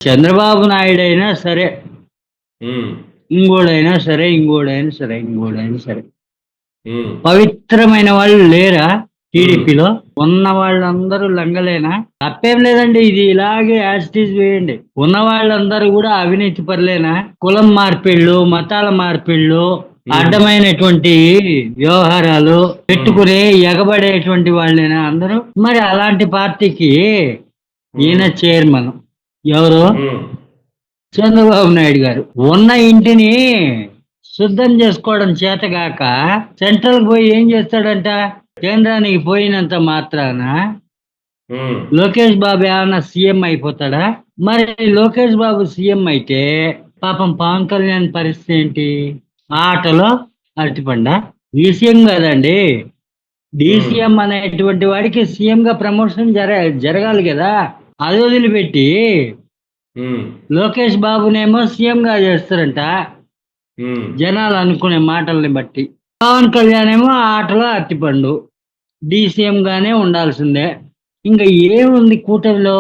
చంద్రబాబు నాయుడు అయినా సరే, ఉమ్, ఇంకోడైనా సరే, ఇంకోడైనా సరే, ఇంకోడైనా సరే, ఉమ్, పవిత్రమైన వాళ్ళు లేరా ఉమ్, టీడీపీలో? ఉన్న వాళ్ళందరూ లంగలేనా? తప్పేం లేదండి, ఇది ఇలాగే యాజిటీజ్ వేయండి. ఉన్న వాళ్ళందరూ కూడా అవినీతి పరులేనా? కులం మార్పిళ్ళు, మతాల మార్పిళ్ళు, అడ్డమైనటువంటి వ్యవహారాలు పెట్టుకుని ఎగబడేటువంటి వాళ్ళేనా అందరూ? మరి అలాంటి పార్టీకి ఈయన చైర్మన్ ఎవరు? ఉమ్, చంద్రబాబు నాయుడు గారు. ఉన్న ఇంటిని శుద్ధం చేసుకోవడం చేతగాక సెంట్రల్ పోయి ఏం చేస్తాడంట? కేంద్రానికి పోయినంత మాత్రాన ఉమ్, లోకేష్ బాబు ఏమన్నా సీఎం అయిపోతాడా? మరి లోకేష్ బాబు సీఎం అయితే పాపం పవన్ కళ్యాణ్ పరిస్థితి ఏంటి? ఆటలో అరటిపండ. డీసీఎం కదండి, డీసీఎం అనేటువంటి వాడికి సీఎం గా ప్రమోషన్ జరగాలి కదా. అది వదిలిపెట్టి ఉమ్, లోకేష్ బాబునేమో సీఎం గా చేస్తారంట ఉమ్, జనాలు అనుకునే మాటల్ని బట్టి. పవన్ కళ్యాణ్ ఏమో ఆ ఆటలో అరటిపండు, డీసీఎం గానే ఉండాల్సిందే. ఇంకా ఏముంది కూటమిలో?